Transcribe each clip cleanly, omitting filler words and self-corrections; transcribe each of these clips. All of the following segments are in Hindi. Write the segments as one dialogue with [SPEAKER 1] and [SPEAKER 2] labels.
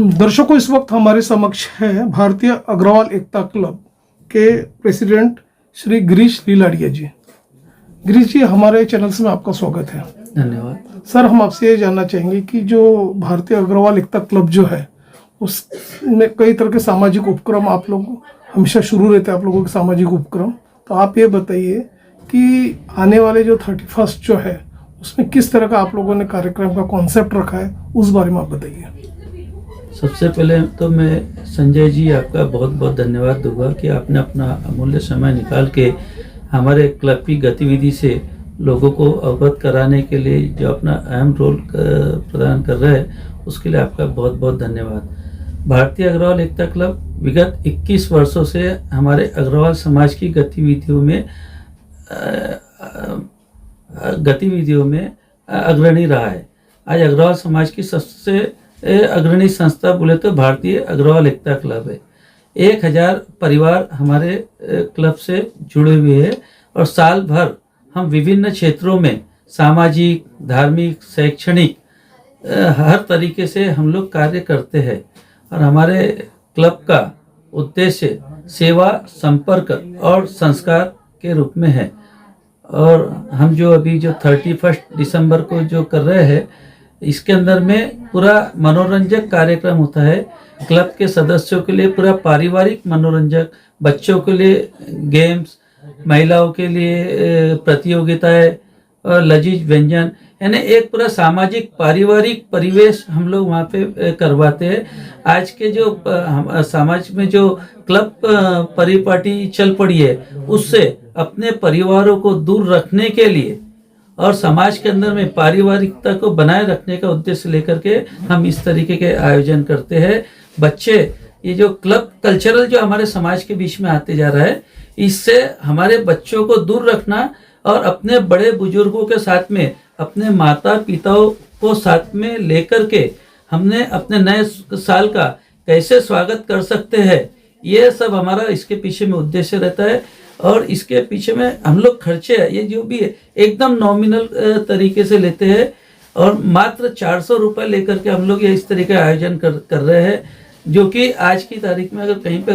[SPEAKER 1] दर्शकों, इस वक्त हमारे समक्ष है भारतीय अग्रवाल एकता क्लब के प्रेसिडेंट श्री गिरीश लीलाड़िया जी। गिरीश जी, हमारे चैनल में आपका स्वागत है।
[SPEAKER 2] धन्यवाद
[SPEAKER 1] सर, हम आपसे ये जानना चाहेंगे कि जो भारतीय अग्रवाल एकता क्लब जो है उसमें कई तरह के सामाजिक उपक्रम आप लोग हमेशा शुरू रहते हैं, आप लोगों के सामाजिक उपक्रम। तो आप ये बताइए कि आने वाले जो 31 जो है उसमें किस तरह का आप लोगों ने कार्यक्रम का कॉन्सेप्ट रखा है, उस बारे में आप बताइए।
[SPEAKER 2] सबसे पहले तो मैं संजय जी आपका बहुत बहुत धन्यवाद दूंगा कि आपने अपना अमूल्य समय निकाल के हमारे क्लब की गतिविधि से लोगों को अवगत कराने के लिए जो अपना अहम रोल प्रदान कर रहे हैं, उसके लिए आपका बहुत बहुत धन्यवाद। भारतीय अग्रवाल एकता क्लब विगत 21 वर्षों से हमारे अग्रवाल समाज की गतिविधियों में अग्रणी रहा है। आज अग्रवाल समाज की सबसे अग्रणी संस्था बोले तो भारतीय अग्रवाल एकता क्लब है। 1000 परिवार हमारे क्लब से जुड़े हुए हैं और साल भर हम विभिन्न क्षेत्रों में सामाजिक, धार्मिक, शैक्षणिक हर तरीके से हम लोग कार्य करते हैं। और हमारे क्लब का उद्देश्य सेवा, संपर्क और संस्कार के रूप में है। और हम जो अभी जो 31 दिसंबर को जो कर रहे हैं, इसके अंदर में पूरा मनोरंजक कार्यक्रम होता है। क्लब के सदस्यों के लिए पूरा पारिवारिक मनोरंजक, बच्चों के लिए गेम्स, महिलाओं के लिए प्रतियोगिताएं और लजीज व्यंजन, यानी एक पूरा सामाजिक पारिवारिक परिवेश हम लोग वहाँ पे करवाते हैं। आज के जो समाज में जो क्लब परिपाटी चल पड़ी है, उससे अपने परिवारों को दूर रखने के लिए और समाज के अंदर में पारिवारिकता को बनाए रखने का उद्देश्य लेकर के हम इस तरीके के आयोजन करते हैं। बच्चे, ये जो क्लब कल्चरल जो हमारे समाज के बीच में आते जा रहा है, इससे हमारे बच्चों को दूर रखना और अपने बड़े बुजुर्गों के साथ में अपने माता पिताओं को साथ में लेकर के हमने अपने नए साल का कैसे स्वागत कर सकते हैं, ये सब हमारा इसके पीछे में उद्देश्य रहता है। और इसके पीछे में हम लोग खर्चे ये जो भी है एकदम नॉमिनल तरीके से लेते हैं और मात्र 400 रुपये लेकर के हम लोग ये इस तरीके का आयोजन कर रहे हैं। जो कि आज की तारीख में अगर कहीं पे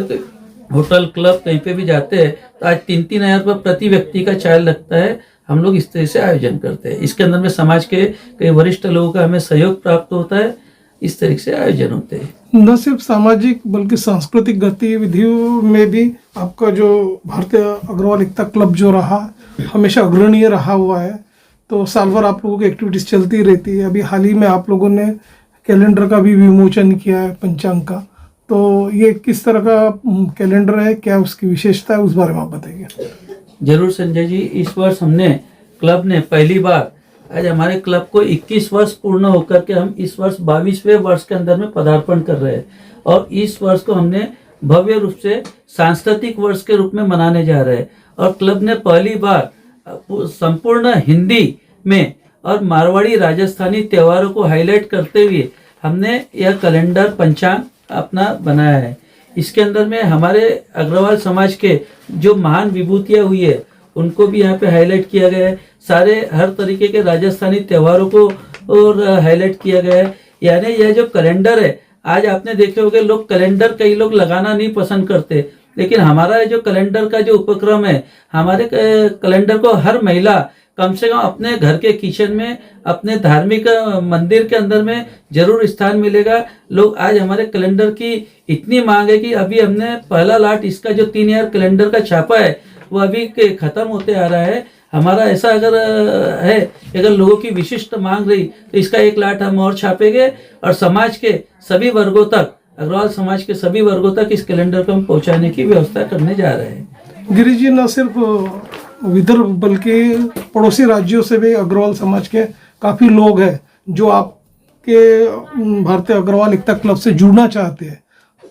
[SPEAKER 2] होटल, क्लब कहीं पे भी जाते हैं तो आज 3-3 हज़ार रुपये प्रति व्यक्ति का चार्ज लगता है। हम लोग इस तरह से आयोजन करते हैं। इसके अंदर में समाज के कई वरिष्ठ लोगों का हमें सहयोग प्राप्त होता है। इस तरीके से आयोजन होते हैं।
[SPEAKER 1] न सिर्फ सामाजिक बल्कि सांस्कृतिक गतिविधियों में भी आपका जो भारतीय अग्रवाल एकता क्लब जो रहा हमेशा अग्रणीय रहा हुआ है। तो साल भर आप लोगों की एक्टिविटीज चलती रहती है। अभी हाल ही में आप लोगों ने कैलेंडर का भी विमोचन किया है, पंचांग का। तो ये किस तरह का कैलेंडर है, क्या उसकी विशेषता है, उस बारे में आप बताइए।
[SPEAKER 2] जरूर संजय जी, इस वर्ष हमने क्लब ने पहली बार, आज हमारे क्लब को 21 वर्ष पूर्ण होकर के हम इस वर्ष 22वें वर्ष के अंदर में पदार्पण कर रहे हैं। और इस वर्ष को हमने भव्य रूप से सांस्कृतिक वर्ष के रूप में मनाने जा रहे हैं। और क्लब ने पहली बार संपूर्ण हिंदी में और मारवाड़ी राजस्थानी त्योहारों को हाईलाइट करते हुए हमने यह कैलेंडर पंचांग अपना बनाया है। इसके अंदर में हमारे अग्रवाल समाज के जो महान विभूतियाँ हुई है उनको भी यहाँ पे हाईलाइट किया गया है। सारे हर तरीके के राजस्थानी त्योहारों को और हाईलाइट किया गया है। यानी यह जो कैलेंडर है, आज आपने देखे होंगे लोग कैलेंडर कई लोग लगाना नहीं पसंद करते, लेकिन हमारा जो कैलेंडर का जो उपक्रम है, हमारे कैलेंडर को हर महिला कम से कम अपने घर के किचन में, अपने धार्मिक मंदिर के अंदर में जरूर स्थान मिलेगा। लोग आज हमारे कैलेंडर की इतनी मांग है कि अभी हमने पहला लाट इसका जो 3000 कैलेंडर का छापा है वो अभी खत्म होते आ रहा है। हमारा ऐसा अगर है, अगर लोगों की विशिष्ट मांग रही तो इसका 1 लाट हम और छापेंगे और समाज के सभी वर्गों तक, अग्रवाल समाज के सभी वर्गों तक इस कैलेंडर को हम पहुंचाने की व्यवस्था करने जा रहे हैं।
[SPEAKER 1] गिरीश जी, न सिर्फ विदर्भ बल्कि पड़ोसी राज्यों से भी अग्रवाल समाज के काफ़ी लोग हैं जो आपके भारतीय अग्रवाल एकता क्लब से जुड़ना चाहते हैं।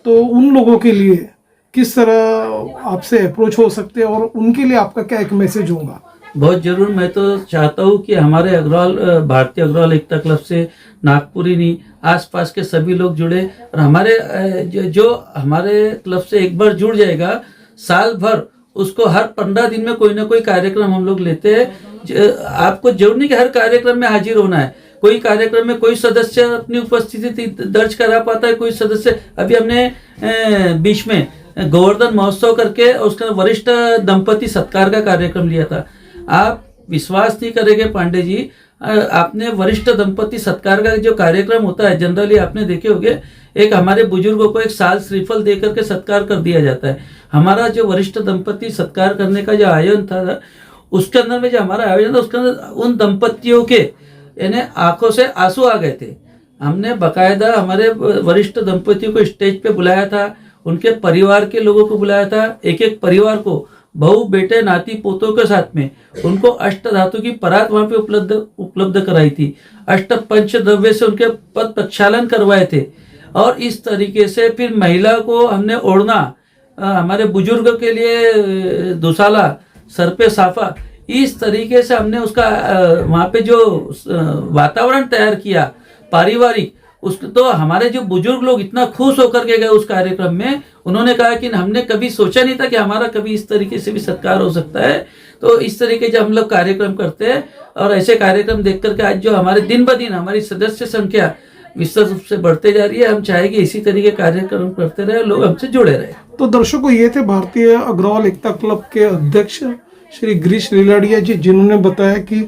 [SPEAKER 1] तो उन लोगों के लिए किस तरह आपसे अप्रोच हो सकते हैं और उनके लिए आपका क्या एक मैसेज होगा?
[SPEAKER 2] बहुत जरूर। मैं तो चाहता हूँ कि हमारे भारतीय अग्रवाल एकता क्लब से नागपुरी नहीं, आसपास के सभी लोग जुड़े। और हमारे जो हमारे क्लब से एक बार जुड़ जाएगा, साल भर उसको हर 15 दिन में कोई ना कोई कार्यक्रम हम लोग लेते हैं। आपको जरूर नहीं कि हर कार्यक्रम में हाजिर होना है, कोई कार्यक्रम में कोई सदस्य अपनी उपस्थिति दर्ज करा पाता है, कोई सदस्य। अभी हमने बीच में गोवर्धन महोत्सव करके उसका वरिष्ठ दंपति सत्कार का कार्यक्रम लिया था। आप विश्वास नहीं करेंगे पांडे जी, आपने वरिष्ठ दंपति सत्कार का जो कार्यक्रम होता है जनरली आपने देखे होंगे, एक हमारे बुजुर्गों को एक साल श्रीफल दे करके सत्कार कर दिया जाता है। हमारा जो वरिष्ठ दंपति सत्कार करने का जो आयोजन था, उसके अंदर में जो हमारा आयोजन था, उसके अंदर उन दंपतियों के यानी आंखों से आंसू आ गए थे। हमने बकायदा हमारे वरिष्ठ दंपतियों को स्टेज पे बुलाया था, उनके परिवार के लोगों को बुलाया था, एक एक परिवार को, बहू बेटे नाती पोतों के साथ में उनको अष्ट धातु की परात वहां पे उपलब्ध कराई थी। अष्ट पंच द्रव्य से उनके पद प्रक्षालन करवाए थे। और इस तरीके से फिर महिला को हमने ओढ़ना, हमारे बुजुर्ग के लिए दुसाला, सर पे साफा, इस तरीके से हमने उसका वहां पे जो वातावरण तैयार किया पारिवारिक, उस तो हमारे जो बुजुर्ग लोग इतना खुश होकर के गए उस कार्यक्रम में। उन्होंने कहा कि हमने कभी सोचा नहीं था कि हमारा कभी इस तरीके से भी सत्कार हो सकता है। तो इस तरीके से हम लोग कार्यक्रम करते हैं और ऐसे कार्यक्रम देख करके आज जो हमारे दिन ब दिन हमारी सदस्य संख्या विस्तृत रूप से बढ़ते जा रही है। हम चाहेंगे इसी तरीके कार्यक्रम करते रहे, लोग हमसे जुड़े रहे।
[SPEAKER 1] तो दर्शकों, ये थे भारतीय अग्रवाल एकता क्लब के अध्यक्ष श्री गिरीश रिलाडिया जी, जिन्होंने बताया कि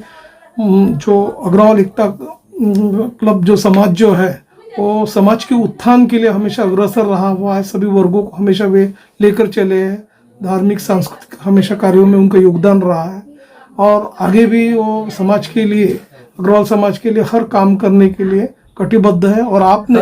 [SPEAKER 1] जो अग्रवाल एकता क्लब जो समाज जो है वो समाज के उत्थान के लिए हमेशा अग्रसर रहा हुआ है। सभी वर्गों को हमेशा वे लेकर चले हैं। धार्मिक सांस्कृतिक हमेशा कार्यों में उनका योगदान रहा है और आगे भी वो समाज के लिए, अग्रवाल समाज के लिए हर काम करने के लिए कटिबद्ध है। और आपने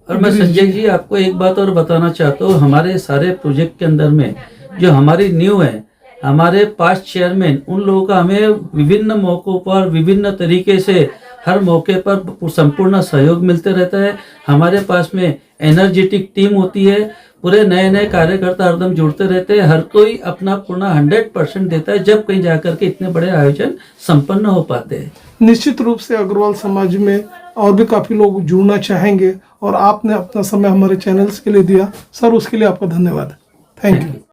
[SPEAKER 2] और मैं संजय जी आपको एक बात और बताना चाहता हूँ, हमारे सारे प्रोजेक्ट के अंदर में जो हमारी न्यू है, हमारे पास्ट चेयरमैन, उन लोगों का हमें विभिन्न मौकों पर विभिन्न तरीके से हर मौके पर संपूर्ण सहयोग मिलते रहता है। हमारे पास में एनर्जेटिक टीम होती है, पूरे नए नए कार्यकर्ता हरदम जुड़ते रहते हैं। हर कोई अपना पूर्ण 100% देता है, जब कहीं जाकर के इतने बड़े आयोजन संपन्न हो पाते हैं।
[SPEAKER 1] निश्चित रूप से अग्रवाल समाज में और भी काफी लोग जुड़ना चाहेंगे और आपने अपना समय हमारे चैनल्स के लिए दिया सर, उसके लिए आपका धन्यवाद। Thank you.